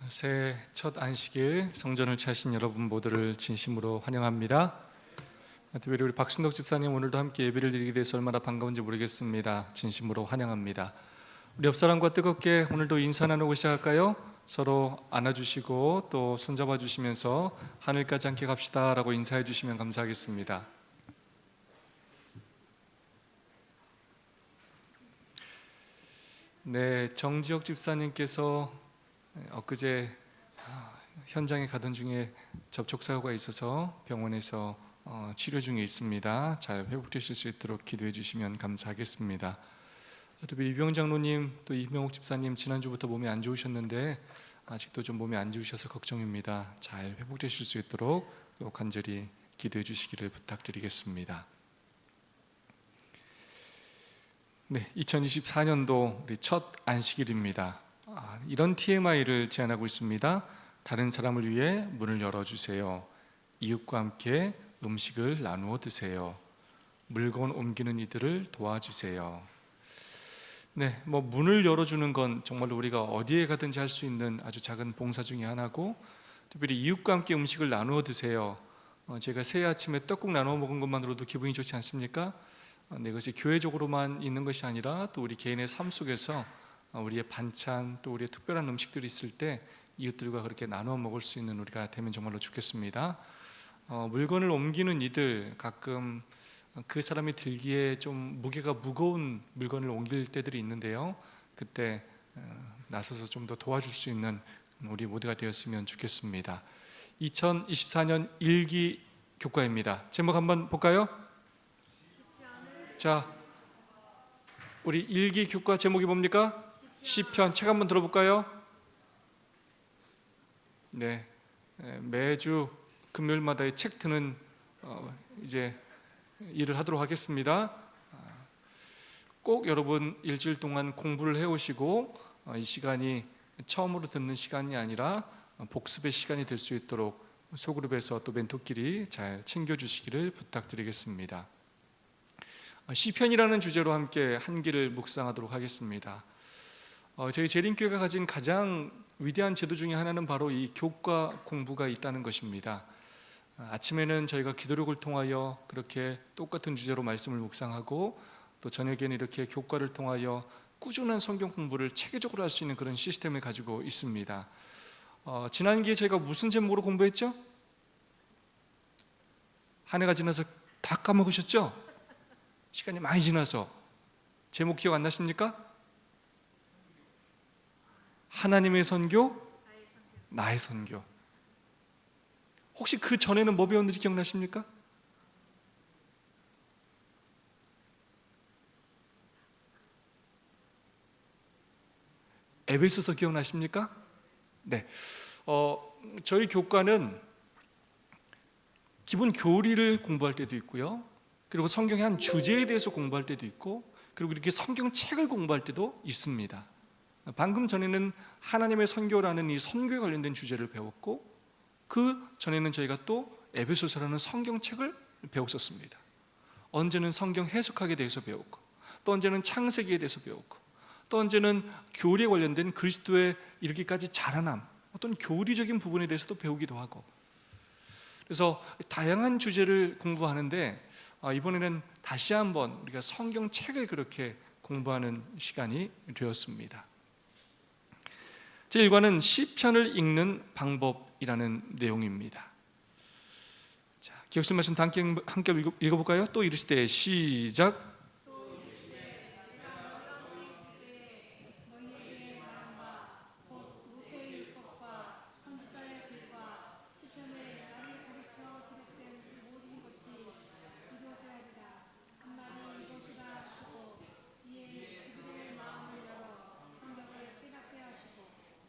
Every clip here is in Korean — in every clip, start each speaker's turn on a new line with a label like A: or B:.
A: 새해 첫 안식일 성전을 찾으신 여러분 모두를 진심으로 환영합니다. 특별히 우리 박순덕 집사님 오늘도 함께 예배를 드리게 돼서 얼마나 반가운지 모르겠습니다. 진심으로 환영합니다. 우리 옆사람과 뜨겁게 오늘도 인사 나누고 시작할까요? 서로 안아주시고 또 손잡아 주시면서 하늘까지 함께 갑시다 라고 인사해 주시면 감사하겠습니다. 네, 정지혁 집사님께서 엊그제 현장에 가던 중에 접촉사고가 있어서 병원에서 치료 중에 있습니다. 잘 회복되실 수 있도록 기도해 주시면 감사하겠습니다. 또 이병 장로님, 또 이명옥 집사님 지난주부터 몸이 안 좋으셨는데 아직도 좀 몸이 안 좋으셔서 걱정입니다. 잘 회복되실 수 있도록 간절히 기도해 주시기를 부탁드리겠습니다. 네, 2024년도 우리 첫 안식일입니다. 이런 TMI를 제안하고 있습니다. 다른 사람을 위해 문을 열어주세요. 이웃과 함께 음식을 나누어 드세요. 물건 옮기는 이들을 도와주세요. 네, 문을 열어주는 건 정말로 우리가 어디에 가든지 할 수 있는 아주 작은 봉사 중에 하나고, 특별히 이웃과 함께 음식을 나누어 드세요. 제가 새해 아침에 떡국 나누어 먹은 것만으로도 기분이 좋지 않습니까? 네, 그것이 교회적으로만 있는 것이 아니라 또 우리 개인의 삶 속에서 우리의 반찬 또 우리의 특별한 음식들이 있을 때 이웃들과 그렇게 나누어 먹을 수 있는 우리가 되면 정말로 좋겠습니다. 물건을 옮기는 이들, 가끔 그 사람이 들기에 좀 무게가 무거운 물건을 옮길 때들이 있는데요, 그때 나서서 좀 더 도와줄 수 있는 우리 모두가 되었으면 좋겠습니다. 2024년 일기 교과입니다. 제목 한번 볼까요? 자, 우리 일기 교과 제목이 뭡니까? 시편. 책 한번 들어볼까요? 네, 매주 금요일마다 이 책 드는 이제 일을 하도록 하겠습니다. 꼭 여러분 일주일 동안 공부를 해오시고 이 시간이 처음으로 듣는 시간이 아니라 복습의 시간이 될 수 있도록 소그룹에서 또 멘토끼리 잘 챙겨주시기를 부탁드리겠습니다. 시편이라는 주제로 함께 한 길을 묵상하도록 하겠습니다. 저희 재림교회가 가진 가장 위대한 제도 중에 하나는 바로 이 교과 공부가 있다는 것입니다. 아침에는 저희가 기도력을 통하여 그렇게 똑같은 주제로 말씀을 묵상하고, 또 저녁에는 이렇게 교과를 통하여 꾸준한 성경 공부를 체계적으로 할 수 있는 그런 시스템을 가지고 있습니다. 지난기에 저희가 무슨 제목으로 공부했죠? 한 해가 지나서 다 까먹으셨죠? 시간이 많이 지나서. 제목 기억 안 나십니까? 하나님의 선교, 나의 선교. 혹시 그 전에는 뭐 배웠는지 기억나십니까? 에베소서 기억나십니까? 네. 저희 교과는 기본 교리를 공부할 때도 있고요, 그리고 성경의 한 주제에 대해서 공부할 때도 있고, 그리고 이렇게 성경책을 공부할 때도 있습니다. 방금 전에는 하나님의 선교라는 이 선교에 관련된 주제를 배웠고, 그 전에는 저희가 또 에베소서라는 성경책을 배웠었습니다. 언제는 성경 해석학에 대해서 배웠고, 또 언제는 창세기에 대해서 배웠고, 또 언제는 교리에 관련된 그리스도의 이르기까지 자라남, 어떤 교리적인 부분에 대해서도 배우기도 하고, 그래서 다양한 주제를 공부하는데 이번에는 다시 한번 우리가 성경책을 그렇게 공부하는 시간이 되었습니다. 제1과는 시편을 읽는 방법이라는 내용입니다. 자, 기억신 말씀 함께 읽어볼까요? 또 이르시되 시작.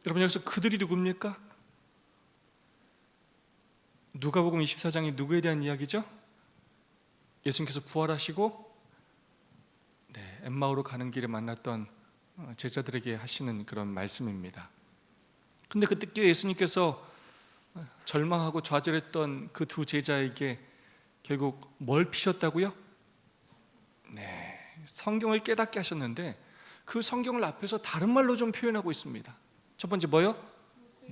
A: 여러분, 여기서 그들이 누굽니까? 누가복음 24장이 누구에 대한 이야기죠? 예수님께서 부활하시고 엠마오로 가는 길에 만났던 제자들에게 하시는 그런 말씀입니다. 근데 그때 예수님께서 절망하고 좌절했던 그 두 제자에게 결국 뭘 피셨다고요? 네, 성경을 깨닫게 하셨는데 그 성경을 앞에서 다른 말로 좀 표현하고 있습니다. 첫 번째 뭐요?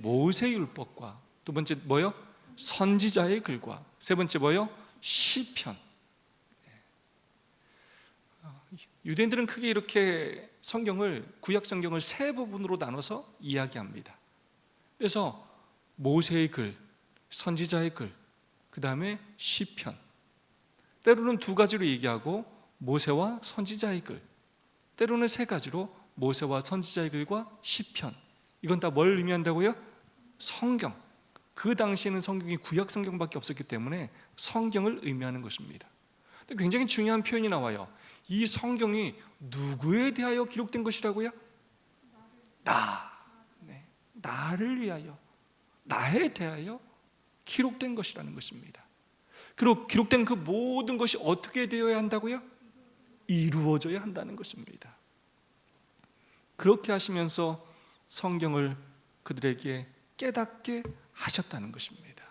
A: 모세의 율법과, 두 번째 뭐요? 선지자의 글과, 세 번째 뭐요? 시편. 유대인들은 크게 이렇게 성경을, 구약 성경을 세 부분으로 나눠서 이야기합니다. 그래서 모세의 글, 선지자의 글, 그 다음에 시편. 때로는 두 가지로 얘기하고 모세와 선지자의 글, 때로는 세 가지로 모세와 선지자의 글과 시편. 이건 다 뭘 의미한다고요? 성경. 그 당시에는 성경이 구약 성경밖에 없었기 때문에 성경을 의미하는 것입니다. 근데 굉장히 중요한 표현이 나와요. 이 성경이 누구에 대하여 기록된 것이라고요? 네. 나를 위하여, 나에 대하여 기록된 것이라는 것입니다. 그리고 기록된 그 모든 것이 어떻게 되어야 한다고요? 이루어져야 한다는 것입니다. 그렇게 하시면서 성경을 그들에게 깨닫게 하셨다는 것입니다.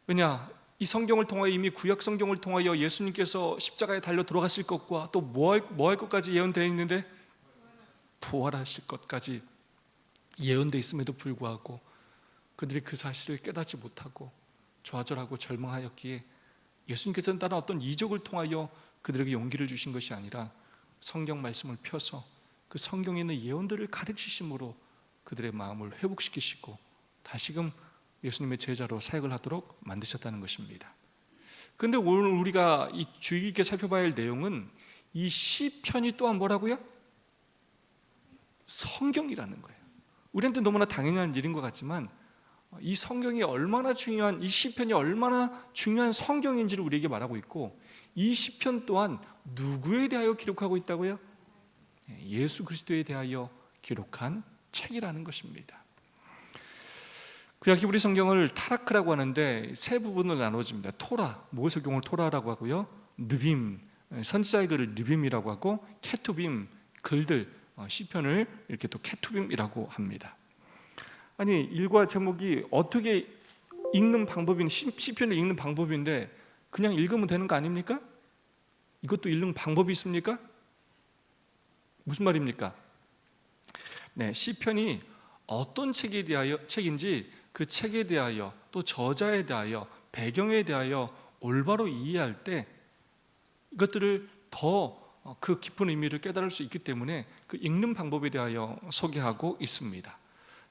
A: 왜냐? 이 성경을 통하여, 이미 구약 성경을 통하여 예수님께서 십자가에 달려 돌아가실 것과 또 뭐 할 것까지 예언되어 있는데, 부활하실 것까지 예언되어 있음에도 불구하고 그들이 그 사실을 깨닫지 못하고 좌절하고 절망하였기에 예수님께서는 다른 어떤 이적을 통하여 그들에게 용기를 주신 것이 아니라 성경 말씀을 펴서 그 성경에 있는 예언들을 가르치심으로 그들의 마음을 회복시키시고 다시금 예수님의 제자로 사역을 하도록 만드셨다는 것입니다. 그런데 오늘 우리가 이 주의 깊게 살펴봐야 할 내용은 이 시편이 또한 뭐라고요? 성경이라는 거예요. 우리한테 너무나 당연한 일인 것 같지만 이 성경이 얼마나 중요한, 이 시편이 얼마나 중요한 성경인지를 우리에게 말하고 있고, 이 시편 또한 누구에 대하여 기록하고 있다고요? 예수 그리스도에 대하여 기록한 책이라는 것입니다. 구약 히브리 성경을 타라크라고 하는데 세 부분으로 나눠집니다. 토라, 모세경을 토라라고 하고요, 느빔, 선지자의 글을 느빔이라고 하고, 케투빔, 글들, 시편을 이렇게 또 케투빔이라고 합니다. 아니, 일과 제목이 어떻게 읽는 방법인, 시편을 읽는 방법인데 그냥 읽으면 되는 거 아닙니까? 이것도 읽는 방법이 있습니까? 무슨 말입니까? 네, 시편이 어떤 책인지 그 책에 대하여, 또 저자에 대하여, 배경에 대하여 올바로 이해할 때 이것들을 더 그 깊은 의미를 깨달을 수 있기 때문에 그 읽는 방법에 대하여 소개하고 있습니다.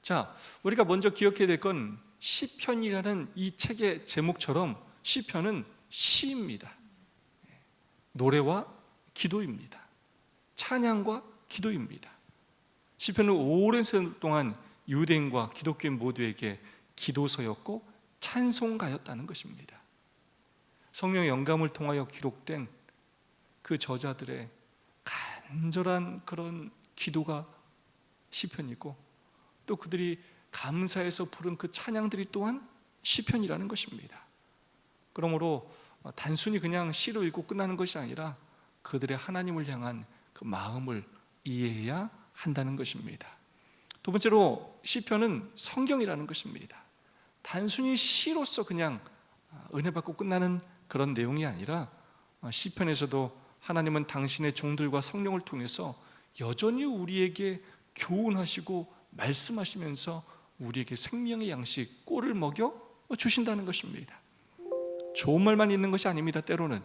A: 자, 우리가 먼저 기억해야 될 건 시편이라는 이 책의 제목처럼 시편은 시입니다. 노래와 기도입니다. 찬양과 기도입니다. 시편은 오랜 세월 동안 유대인과 기독교인 모두에게 기도서였고 찬송가였다는 것입니다. 성령의 영감을 통하여 기록된 그 저자들의 간절한 그런 기도가 시편이고, 또 그들이 감사해서 부른 그 찬양들이 또한 시편이라는 것입니다. 그러므로 단순히 그냥 시로 읽고 끝나는 것이 아니라 그들의 하나님을 향한 그 마음을 이해해야 한다는 것입니다. 두 번째로 시편은 성경이라는 것입니다. 단순히 시로서 그냥 은혜 받고 끝나는 그런 내용이 아니라 시편에서도 하나님은 당신의 종들과 성령을 통해서 여전히 우리에게 교훈하시고 말씀하시면서 우리에게 생명의 양식, 꼴을 먹여 주신다는 것입니다. 좋은 말만 있는 것이 아닙니다. 때로는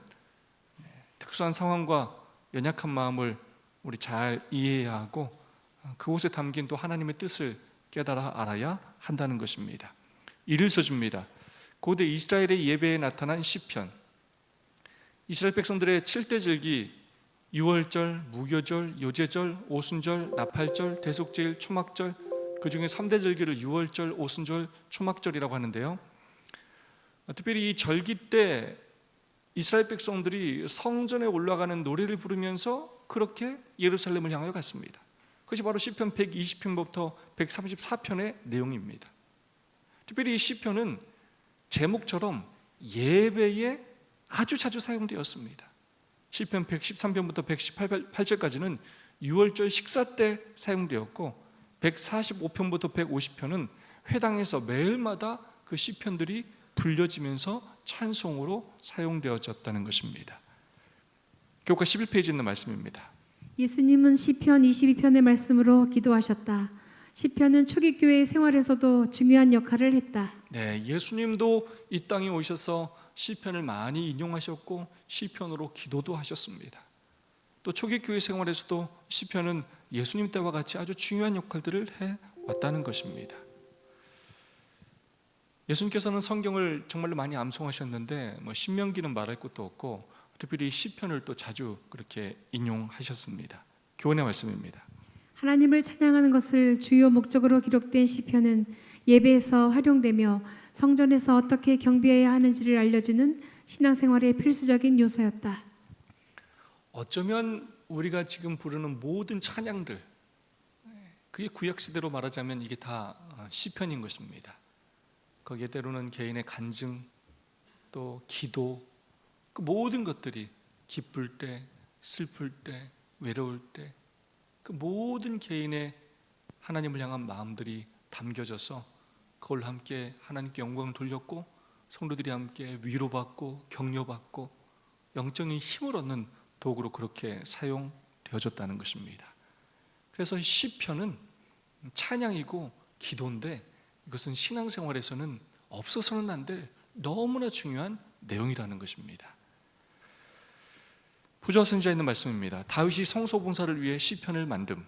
A: 특수한 상황과 연약한 마음을 우리 잘 이해해야 하고 그곳에 담긴 또 하나님의 뜻을 깨달아 알아야 한다는 것입니다. 이를 써줍니다. 고대 이스라엘의 예배에 나타난 시편. 이스라엘 백성들의 7대 절기, 유월절, 무교절, 요제절, 오순절, 나팔절, 대속제일, 초막절, 그 중에 3대 절기를 유월절, 오순절, 초막절이라고 하는데요, 특별히 이 절기 때 이스라엘 백성들이 성전에 올라가는 노래를 부르면서 그렇게 예루살렘을 향하여 갔습니다. 그것이 바로 시편 120편부터 134편의 내용입니다. 특별히 이 시편은 제목처럼 예배에 아주 자주 사용되었습니다. 시편 113편부터 118절까지는 유월절 식사 때 사용되었고, 145편부터 150편은 회당에서 매일마다 그 시편들이 불려지면서 찬송으로 사용되어졌다는 것입니다. 교과 11페이지에 있는 말씀입니다.
B: 예수님은 시편 22편의 말씀으로 기도하셨다. 시편은 초기 교회 생활에서도 중요한 역할을 했다.
A: 네, 예수님도 이 땅에 오셔서 시편을 많이 인용하셨고 시편으로 기도도 하셨습니다. 또 초기 교회 생활에서도 시편은 예수님 때와 같이 아주 중요한 역할들을 해 왔다는 것입니다. 예수님께서는 성경을 정말로 많이 암송하셨는데 신명기는 말할 것도 없고 특별히 시편을 또 자주 그렇게 인용하셨습니다. 교훈의 말씀입니다.
B: 하나님을 찬양하는 것을 주요 목적으로 기록된 시편은 예배에서 활용되며 성전에서 어떻게 경배해야 하는지를 알려주는 신앙생활의 필수적인 요소였다.
A: 어쩌면 우리가 지금 부르는 모든 찬양들, 그게 구약시대로 말하자면 이게 다 시편인 것입니다. 거기에 때로는 개인의 간증, 또 기도, 그 모든 것들이 기쁠 때, 슬플 때, 외로울 때 그 모든 개인의 하나님을 향한 마음들이 담겨져서 그걸 함께 하나님께 영광을 돌렸고 성도들이 함께 위로받고 격려받고 영적인 힘을 얻는 도구로 그렇게 사용되어졌다는 것입니다. 그래서 시편은 찬양이고 기도인데 이것은 신앙생활에서는 없어서는 안 될 너무나 중요한 내용이라는 것입니다. 후저 선지자에 있는 말씀입니다. 다윗이 성소봉사를 위해 시편을 만듦.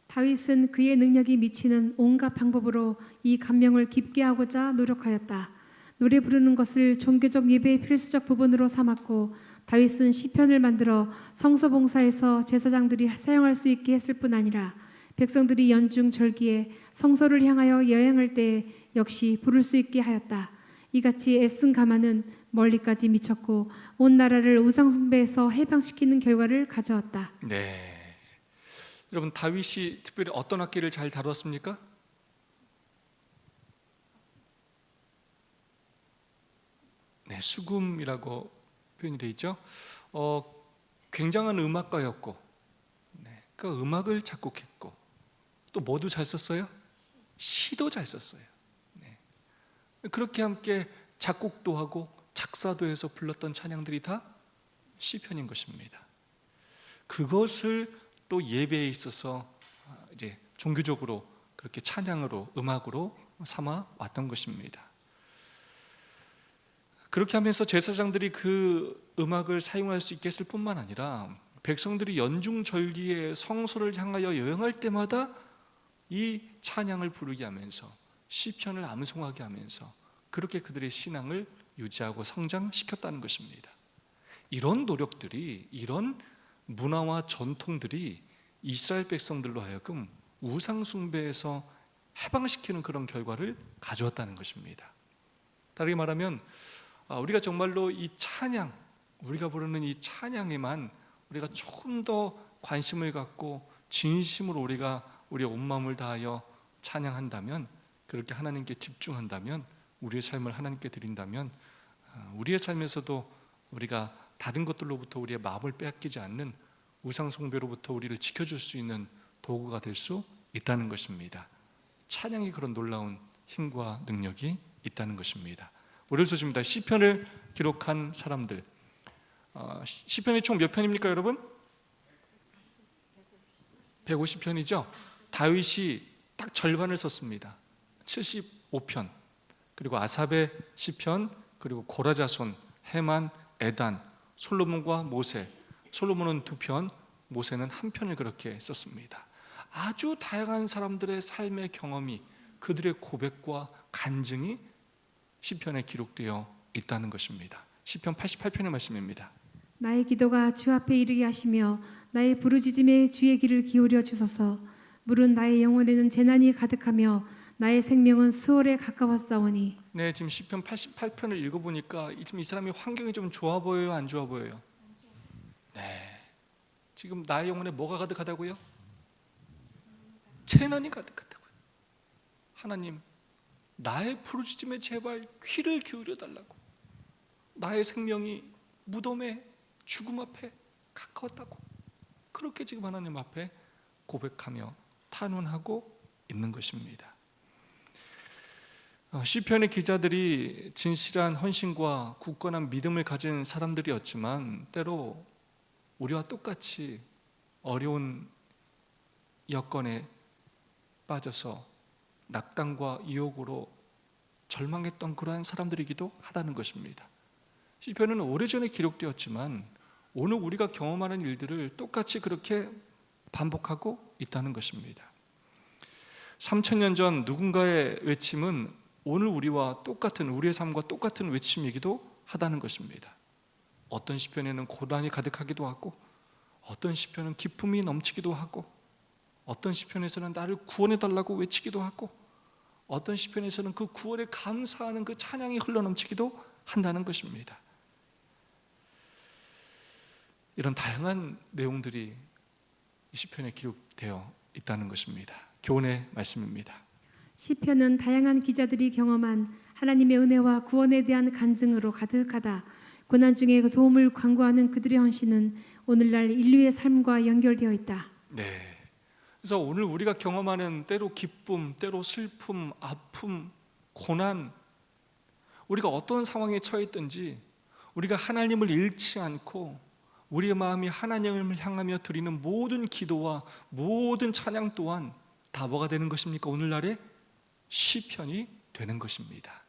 B: 다윗은 그의 능력이 미치는 온갖 방법으로 이 감명을 깊게 하고자 노력하였다. 노래 부르는 것을 종교적 예배의 필수적 부분으로 삼았고 다윗은 시편을 만들어 성소봉사에서 제사장들이 사용할 수 있게 했을 뿐 아니라 백성들이 연중 절기에 성소를 향하여 여행할 때 역시 부를 수 있게 하였다. 이같이 애쓴 가마는 멀리까지 미쳤고 온 나라를 우상 숭배에서 해방시키는 결과를 가져왔다.
A: 네, 여러분 다윗이 특별히 어떤 악기를 잘 다루었습니까? 네, 수금이라고 표현이 되어 있죠. 굉장한 음악가였고, 그 음악을 작곡했고, 또 뭐도 잘 썼어요? 시도 잘 썼어요. 네. 그렇게 함께 작곡도 하고 작사도 해서 불렀던 찬양들이 다 시편인 것입니다. 그것을 또 예배에 있어서 이제 종교적으로 그렇게 찬양으로 음악으로 삼아 왔던 것입니다. 그렇게 하면서 제사장들이 그 음악을 사용할 수 있게 했을 뿐만 아니라 백성들이 연중절기에 성소를 향하여 여행할 때마다 이 찬양을 부르게 하면서 시편을 암송하게 하면서 그렇게 그들의 신앙을 유지하고 성장시켰다는 것입니다. 이런 노력들이, 이런 문화와 전통들이 이스라엘 백성들로 하여금 우상 숭배에서 해방시키는 그런 결과를 가져왔다는 것입니다. 다르게 말하면 우리가 정말로 이 찬양, 우리가 부르는 이 찬양에만 우리가 조금 더 관심을 갖고 진심으로 우리가 우리의 온 마음을 다하여 찬양한다면, 그렇게 하나님께 집중한다면, 우리의 삶을 하나님께 드린다면 우리의 삶에서도 우리가 다른 것들로부터 우리의 마음을 빼앗기지 않는 우상 숭배로부터 우리를 지켜줄 수 있는 도구가 될 수 있다는 것입니다. 찬양이 그런 놀라운 힘과 능력이 있다는 것입니다. 오늘 소식입니다. 시편을 기록한 사람들, 시편이 총 몇 편입니까 여러분? 150편이죠. 다윗이 딱 절반을 썼습니다. 75편. 그리고 아삽의 시편, 그리고 고라자손, 헤만, 에단, 솔로몬과 모세. 솔로몬은 2편, 모세는 1편을 그렇게 썼습니다. 아주 다양한 사람들의 삶의 경험이, 그들의 고백과 간증이 시편에 기록되어 있다는 것입니다. 시편 88편의 말씀입니다.
B: 나의 기도가 주 앞에 이르게 하시며 나의 부르짖음에 주의 귀를 기울여 주소서. 물은 나의 영혼에는 재난이 가득하며 나의 생명은 수월에 가까웠사오니.
A: 네, 지금 시편 88편을 읽어보니까 지금 이 사람이 환경이 좀 좋아 보여요, 안 좋아 보여요? 네, 지금 나의 영혼에 뭐가 가득하다고요? 재난이 가득하다고요. 하나님, 나의 부르짖음에 제발 귀를 기울여 달라고. 나의 생명이 무덤에 죽음 앞에 가까웠다고. 그렇게 지금 하나님 앞에 고백하며 탄원하고 있는 것입니다. 시편의 기자들이 진실한 헌신과 굳건한 믿음을 가진 사람들이었지만 때로 우리와 똑같이 어려운 여건에 빠져서 낙담과 유혹으로 절망했던 그러한 사람들이기도 하다는 것입니다. 시편은 오래전에 기록되었지만 오늘 우리가 경험하는 일들을 똑같이 그렇게 반복하고 있다는 것입니다. 3000년 전 누군가의 외침은 오늘 우리와 똑같은, 우리의 삶과 똑같은 외침이기도 하다는 것입니다. 어떤 시편에는 고난이 가득하기도 하고, 어떤 시편은 기쁨이 넘치기도 하고, 어떤 시편에서는 나를 구원해 달라고 외치기도 하고, 어떤 시편에서는 그 구원에 감사하는 그 찬양이 흘러넘치기도 한다는 것입니다. 이런 다양한 내용들이 이 시편에 기록되어 있다는 것입니다. 교훈의 말씀입니다.
B: 시편은 다양한 기자들이 경험한 하나님의 은혜와 구원에 대한 간증으로 가득하다. 고난 중에 그 도움을 간구하는 그들의 헌신은 오늘날 인류의 삶과 연결되어 있다.
A: 네. 그래서 오늘 우리가 경험하는 때로 기쁨, 때로 슬픔, 아픔, 고난, 우리가 어떤 상황에 처했든지 우리가 하나님을 잃지 않고 우리의 마음이 하나님을 향하며 드리는 모든 기도와 모든 찬양 또한 다 뭐가 되는 것입니까? 오늘날의 시편이 되는 것입니다.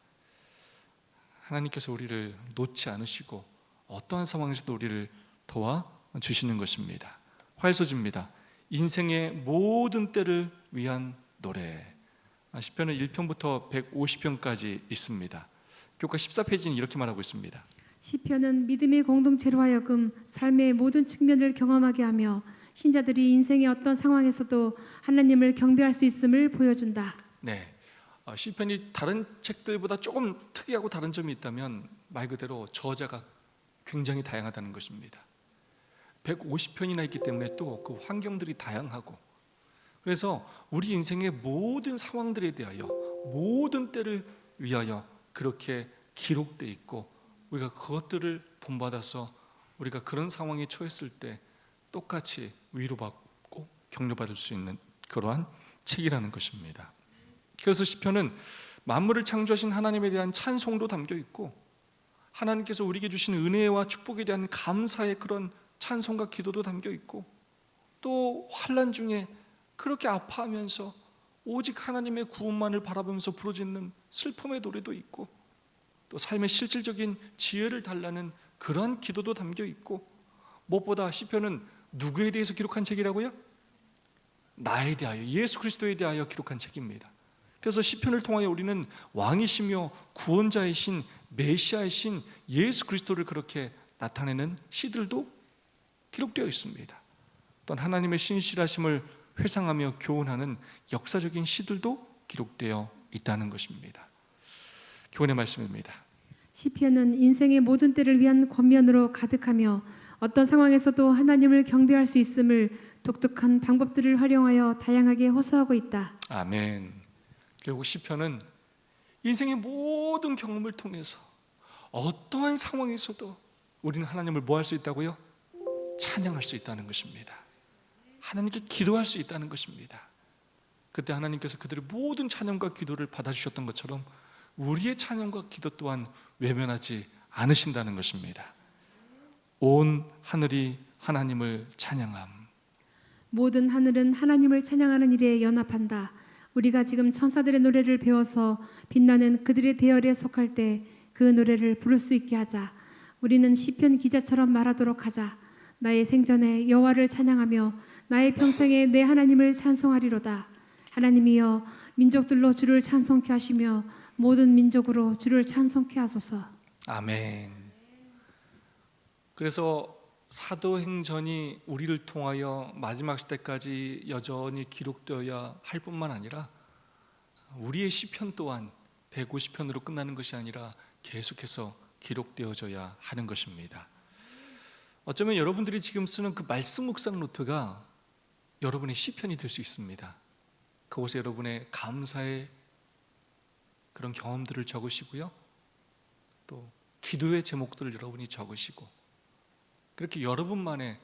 A: 하나님께서 우리를 놓지 않으시고 어떠한 상황에서도 우리를 도와주시는 것입니다. 활소지입니다. 인생의 모든 때를 위한 노래. 시편은 1편부터 150편까지 있습니다. 교과 14페이지는 이렇게 말하고 있습니다.
B: 시편은 믿음의 공동체로 하여금 삶의 모든 측면을 경험하게 하며 신자들이 인생의 어떤 상황에서도 하나님을 경배할 수 있음을 보여준다.
A: 네, 시편이 다른 책들보다 조금 특이하고 다른 점이 있다면 말 그대로 저자가 굉장히 다양하다는 것입니다. 150편이나 있기 때문에 또 그 환경들이 다양하고, 그래서 우리 인생의 모든 상황들에 대하여 모든 때를 위하여 그렇게 기록되어 있고, 우리가 그것들을 본받아서 우리가 그런 상황에 처했을 때 똑같이 위로받고 격려받을 수 있는 그러한 책이라는 것입니다. 그래서 시편은 만물을 창조하신 하나님에 대한 찬송도 담겨 있고, 하나님께서 우리에게 주신 은혜와 축복에 대한 감사의 그런 찬송과 기도도 담겨 있고, 또 환난 중에 그렇게 아파하면서 오직 하나님의 구원만을 바라보면서 부르짖는 슬픔의 노래도 있고, 또 삶의 실질적인 지혜를 달라는 그러한 기도도 담겨 있고, 무엇보다 시편은 누구에 대해서 기록한 책이라고요? 나에 대하여, 예수 그리스도에 대하여 기록한 책입니다. 그래서 시편을 통하여 우리는 왕이시며 구원자이신 메시아이신 예수 그리스도를 그렇게 나타내는 시들도 기록되어 있습니다. 또한 하나님의 신실하심을 회상하며 교훈하는 역사적인 시들도 기록되어 있다는 것입니다. 교훈의 말씀입니다.
B: 시편은 인생의 모든 때를 위한 권면으로 가득하며 어떤 상황에서도 하나님을 경배할 수 있음을 독특한 방법들을 활용하여 다양하게 호소하고 있다.
A: 아멘. 결국 시편은 인생의 모든 경험을 통해서 어떠한 상황에서도 우리는 하나님을 뭐 할 수 있다고요? 찬양할 수 있다는 것입니다. 하나님께 기도할 수 있다는 것입니다. 그때 하나님께서 그들의 모든 찬양과 기도를 받아주셨던 것처럼 우리의 찬양과 기도 또한 외면하지 않으신다는 것입니다. 온 하늘이 하나님을 찬양함.
B: 모든 하늘은 하나님을 찬양하는 일에 연합한다. 우리가 지금 천사들의 노래를 배워서 빛나는 그들의 대열에 속할 때 그 노래를 부를 수 있게 하자. 우리는 시편 기자처럼 말하도록 하자. 나의 생전에 여호와를 찬양하며 나의 평생에 내 하나님을 찬송하리로다. 하나님이여 민족들로 주를 찬송케 하시며 모든 민족으로 주를 찬송케 하소서.
A: 아멘. 그래서 사도행전이 우리를 통하여 마지막 시대까지 여전히 기록되어야 할 뿐만 아니라 우리의 시편 또한 150편으로 끝나는 것이 아니라 계속해서 기록되어져야 하는 것입니다. 어쩌면 여러분들이 지금 쓰는 그 말씀 묵상 노트가 여러분의 시편이 될 수 있습니다. 그곳에 여러분의 감사의 그런 경험들을 적으시고요, 또 기도의 제목들을 여러분이 적으시고, 그렇게 여러분만의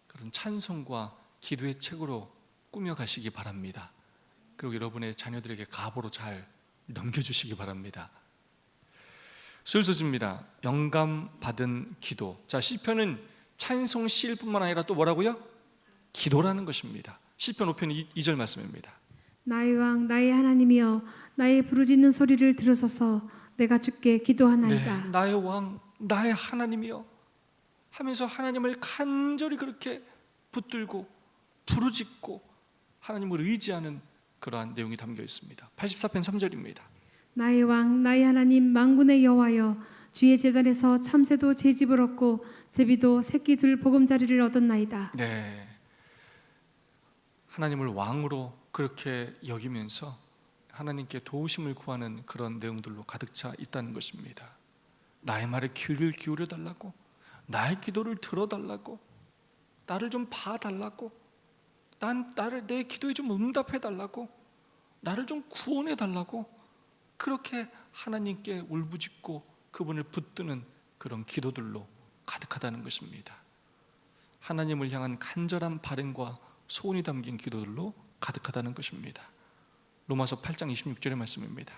A: 그런 찬송과 기도의 책으로 꾸며가시기 바랍니다. 그리고 여러분의 자녀들에게 가보로 잘 넘겨주시기 바랍니다. 소유소지입니다. 영감 받은 기도. 자, 시편은 찬송 시일뿐만 아니라 또 뭐라고요? 기도라는 것입니다. 시편 5편 2절 말씀입니다.
B: 나의 왕 나의 하나님이여 나의 부르짖는 소리를 들으소서. 내가 주께 기도하나이다.
A: 네, 나의 왕, 나의 하나님이여 하면서 하나님을 간절히 그렇게 붙들고 부르짖고 하나님을 의지하는 그러한 내용이 담겨 있습니다. 84편 3절입니다.
B: 나의 왕 나의 하나님 만군의 여호와여 주의 제단에서 참새도 제 집을 얻고 제비도 새끼 둘 보금자리를 얻었나이다.
A: 네, 하나님을 왕으로 그렇게 여기면서 하나님께 도우심을 구하는 그런 내용들로 가득 차 있다는 것입니다. 나의 말에 귀를 기울여 달라고, 나의 기도를 들어달라고, 나를 좀 봐달라고, 내 기도에 좀 응답해 달라고, 나를 좀 구원해 달라고, 그렇게 하나님께 울부짖고 그분을 붙드는 그런 기도들로 가득하다는 것입니다. 하나님을 향한 간절한 바램과 소원이 담긴 기도들로 가득하다는 것입니다. 로마서 8장 26절의 말씀입니다.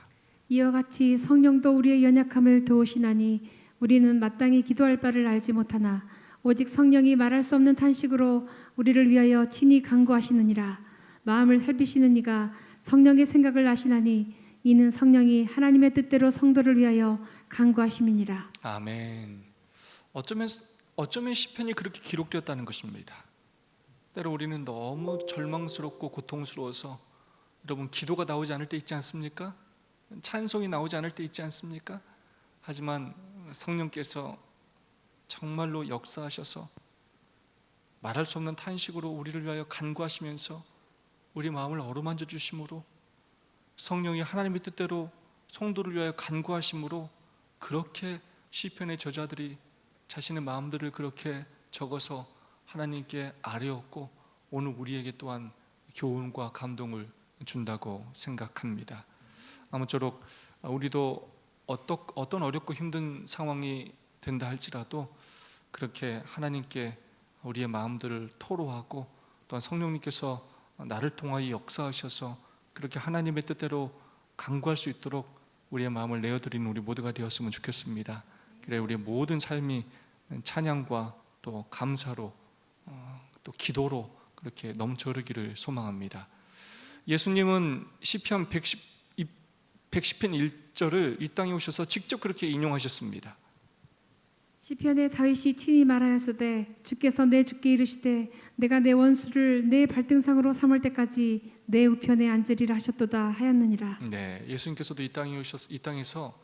B: 이와 같이 성령도 우리의 연약함을 도우시나니 우리는 마땅히 기도할 바를 알지 못하나 오직 성령이 말할 수 없는 탄식으로 우리를 위하여 친히 간구하시느니라. 마음을 살피시는 이가 성령의 생각을 아시나니 이는 성령이 하나님의 뜻대로 성도를 위하여 간구하심이니라.
A: 아멘. 어쩌면 시편이 그렇게 기록되었다는 것입니다. 때로 우리는 너무 절망스럽고 고통스러워서 여러분 기도가 나오지 않을 때 있지 않습니까? 찬송이 나오지 않을 때 있지 않습니까? 하지만 성령께서 정말로 역사하셔서 말할 수 없는 탄식으로 우리를 위하여 간구하시면서 우리 마음을 어루만져 주심으로 성령이 하나님의 뜻대로 성도를 위하여 간구하심으로 그렇게 시편의 저자들이 자신의 마음들을 그렇게 적어서 하나님께 아뢰었고 오늘 우리에게 또한 교훈과 감동을 준다고 생각합니다. 아무쪼록 우리도 어떤 어렵고 힘든 상황이 된다 할지라도 그렇게 하나님께 우리의 마음들을 토로하고 또한 성령님께서 나를 통하여 역사하셔서 그렇게 하나님의 뜻대로 간구할 수 있도록 우리의 마음을 내어드리는 우리 모두가 되었으면 좋겠습니다. 그래 우리의 모든 삶이 찬양과 또 감사로 또 기도로 그렇게 넘쳐흐르기를 소망합니다. 예수님은 시편 110편 1절을 이 땅에 오셔서 직접 그렇게 인용하셨습니다.
B: 시편에 다윗이 친히 말하였으되 주께서 내 주께 이르시되 내가 내 원수를 내 발등상으로 삼을 때까지 내 우편에 앉으리라 하셨도다 하였느니라.
A: 네, 예수님께서도 이 땅에서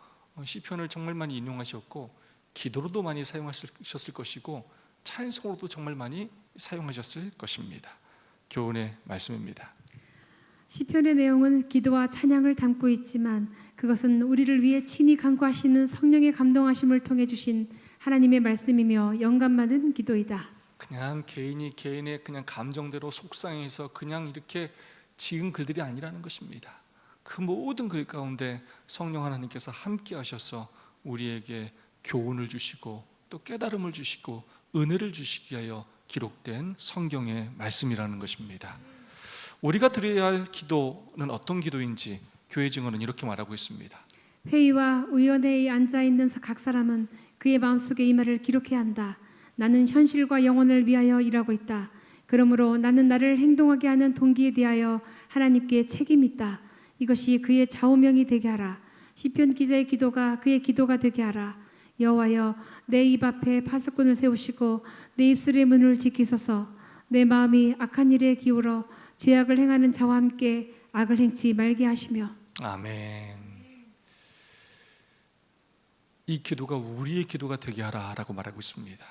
A: 시편을 정말 많이 인용하셨고 기도로도 많이 사용하셨을 것이고 찬송으로도 정말 많이 사용하셨을 것입니다. 교훈의 말씀입니다.
B: 시편의 내용은 기도와 찬양을 담고 있지만 그것은 우리를 위해 친히 간구하시는 성령의 감동하심을 통해 주신 하나님의 말씀이며 영감 많은 기도이다.
A: 그냥 개인이 개인의 그냥 감정대로 속상해서 그냥 이렇게 지은 글들이 아니라는 것입니다. 그 모든 글 가운데 성령 하나님께서 함께 하셔서 우리에게 교훈을 주시고 또 깨달음을 주시고 은혜를 주시기 위하여 기록된 성경의 말씀이라는 것입니다. 우리가 드려야 할 기도는 어떤 기도인지 교회 증언은 이렇게 말하고 있습니다.
B: 회의와 의원회에 앉아있는 각 사람은 그의 마음속에 이 말을 기록해야 한다. 나는 현실과 영혼을 위하여 일하고 있다. 그러므로 나는 나를 행동하게 하는 동기에 대하여 하나님께 책임이 있다. 이것이 그의 좌우명이 되게 하라. 시편 기자의 기도가 그의 기도가 되게 하라. 여호와여 내 입 앞에 파수꾼을 세우시고 내 입술의 문을 지키소서. 내 마음이 악한 일에 기울어 죄악을 행하는 자와 함께 악을 행치 말게 하시며.
A: 아멘. 이 기도가 우리의 기도가 되게 하라라고 말하고 있습니다.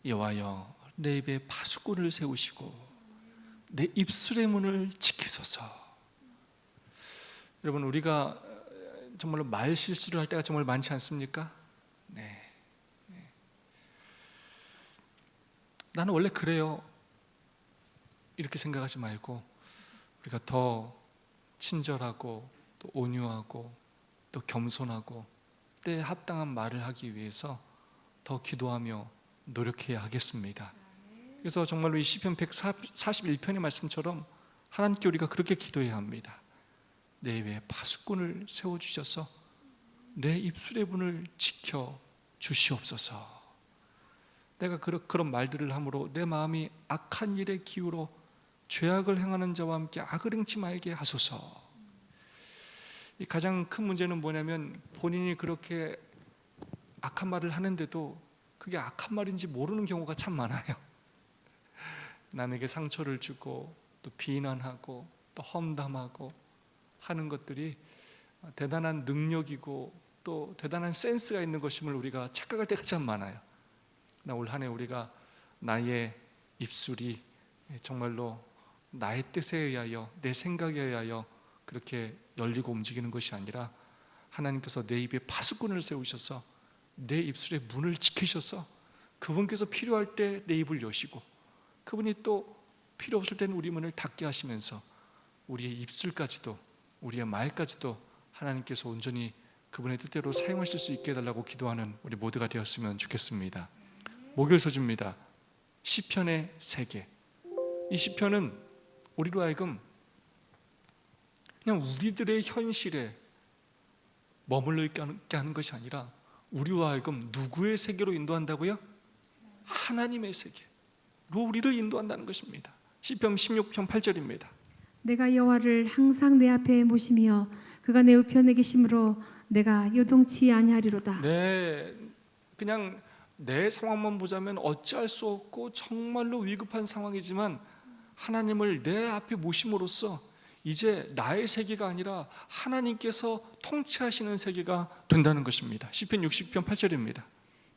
A: 여호와여 내 입에 파수꾼을 세우시고 내 입술의 문을 지키소서. 여러분 우리가 정말로 말 실수를 할 때가 정말 많지 않습니까? 네. 나는 원래 그래요 이렇게 생각하지 말고 우리가 더 친절하고 또 온유하고 또 겸손하고 때에 합당한 말을 하기 위해서 더 기도하며 노력해야 하겠습니다. 그래서 정말로 이 시편 141편의 말씀처럼 하나님께 우리가 그렇게 기도해야 합니다. 내 입에 파수꾼을 세워주셔서 내 입술의 문을 지켜 주시옵소서. 내가 그런 말들을 함으로 내 마음이 악한 일에 기울어 죄악을 행하는 자와 함께 악을 행치 말게 하소서. 이 가장 큰 문제는 뭐냐면 본인이 그렇게 악한 말을 하는데도 그게 악한 말인지 모르는 경우가 참 많아요. 남에게 상처를 주고 또 비난하고 또 험담하고 하는 것들이 대단한 능력이고 또 대단한 센스가 있는 것임을 우리가 착각할 때가 참 많아요. 올 한 해 우리가 나의 입술이 정말로 나의 뜻에 의하여 내 생각에 의하여 그렇게 열리고 움직이는 것이 아니라 하나님께서 내 입에 파수꾼을 세우셔서 내 입술의 문을 지키셔서 그분께서 필요할 때 내 입을 여시고 그분이 또 필요 없을 때는 우리 문을 닫게 하시면서 우리의 입술까지도 우리의 말까지도 하나님께서 온전히 그분의 뜻대로 사용하실 수 있게 해달라고 기도하는 우리 모두가 되었으면 좋겠습니다. 목요일 서주입니다. 시편의 세계. 이 시편은 우리로 하여금 그냥 우리들의 현실에 머물러 있게 하는 것이 아니라 우리와 하여금 누구의 세계로 인도한다고요? 하나님의 세계로 우리를 인도한다는 것입니다. 시편 16편 8절입니다.
B: 내가 여호와를 항상 내 앞에 모시며 그가 내 우편에 계심으로 내가 요동치 아니하리로다.
A: 네, 그냥 내 상황만 보자면 어찌할 수 없고 정말로 위급한 상황이지만 하나님을 내 앞에 모심으로써 이제 나의 세계가 아니라 하나님께서 통치하시는 세계가 된다는 것입니다. 시편 60편 8절입니다.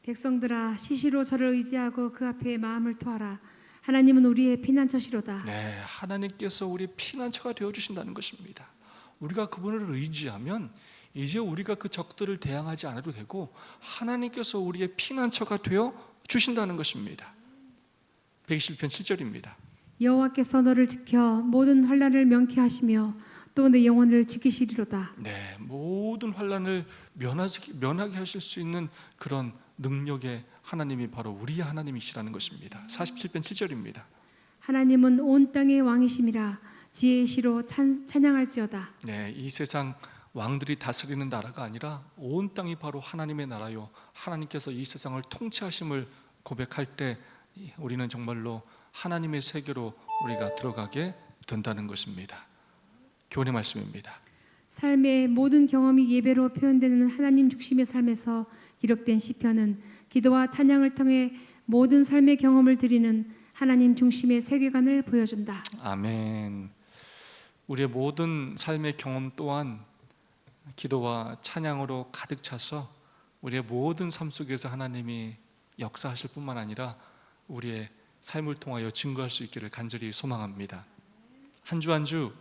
B: 백성들아 시시로 저를 의지하고 그 앞에 마음을 토하라. 하나님은 우리의 피난처시로다.
A: 네, 하나님께서 우리의 피난처가 되어주신다는 것입니다. 우리가 그분을 의지하면 이제 우리가 그 적들을 대항하지 않아도 되고 하나님께서 우리의 피난처가 되어 주신다는 것입니다. 121편 7절입니다.
B: 여호와께서 너를 지켜 모든 환난을 명쾌하시며 또 내 영혼을 지키시리로다.
A: 네, 모든 환난을 면하게 하실 수 있는 그런 능력의 하나님이 바로 우리의 하나님이시라는 것입니다. 47편 7절입니다.
B: 하나님은 온 땅의 왕이심이라 지혜의 시로 찬양할지어다.
A: 네, 이 세상 왕들이 다스리는 나라가 아니라 온 땅이 바로 하나님의 나라요, 하나님께서 이 세상을 통치하심을 고백할 때 우리는 정말로 하나님의 세계로 우리가 들어가게 된다는 것입니다. 교훈의 말씀입니다.
B: 삶의 모든 경험이 예배로 표현되는 하나님 중심의 삶에서 기록된 시편은 기도와 찬양을 통해 모든 삶의 경험을 드리는 하나님 중심의 세계관을 보여준다.
A: 아멘. 우리의 모든 삶의 경험 또한 기도와 찬양으로 가득 차서 우리의 모든 삶 속에서 하나님이 역사하실 뿐만 아니라 우리의 삶을 통하여 증거할 수 있기를 간절히 소망합니다. 한 주 한 주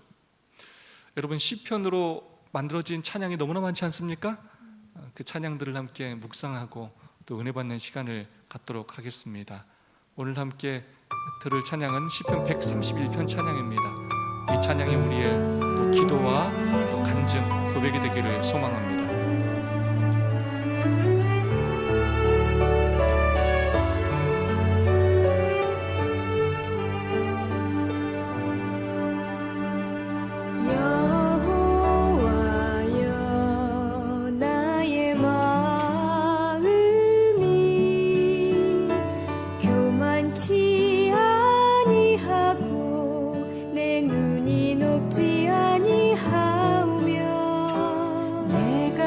A: 여러분 시편으로 만들어진 찬양이 너무나 많지 않습니까? 그 찬양들을 함께 묵상하고 또 은혜 받는 시간을 갖도록 하겠습니다. 오늘 함께 들을 찬양은 시편 131편 찬양입니다. 이 찬양이 우리의 또 기도와 또 간증, 고백이 되기를 소망합니다.
C: 내 눈이 높지 아니하오며 내가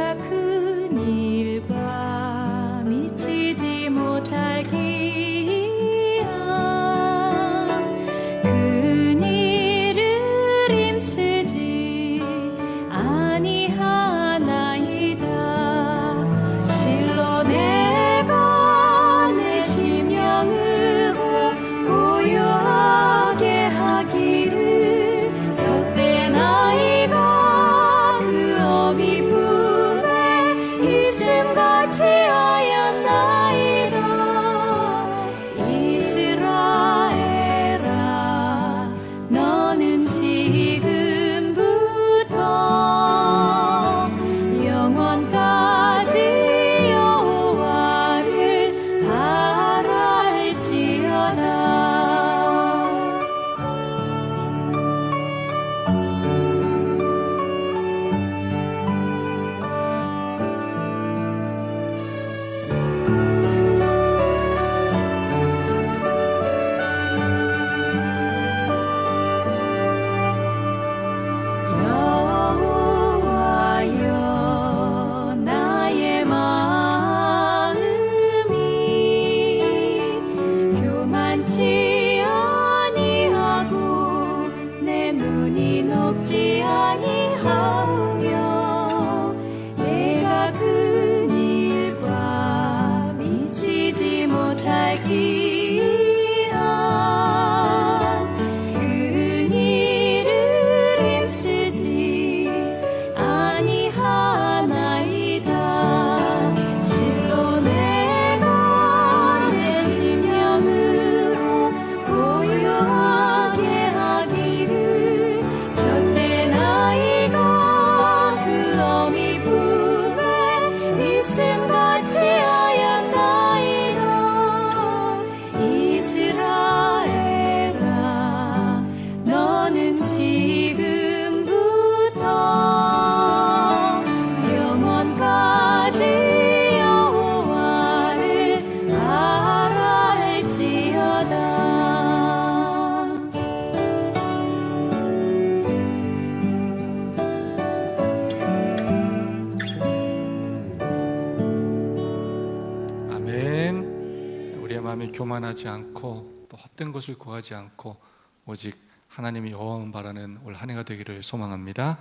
A: 마음이 교만하지 않고 또 헛된 것을 구하지 않고 오직 하나님이 영원 바라는 올 한 해가 되기를 소망합니다.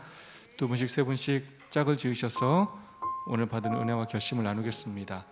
A: 두 분씩 세 분씩 짝을 지으셔서 오늘 받은 은혜와 결심을 나누겠습니다.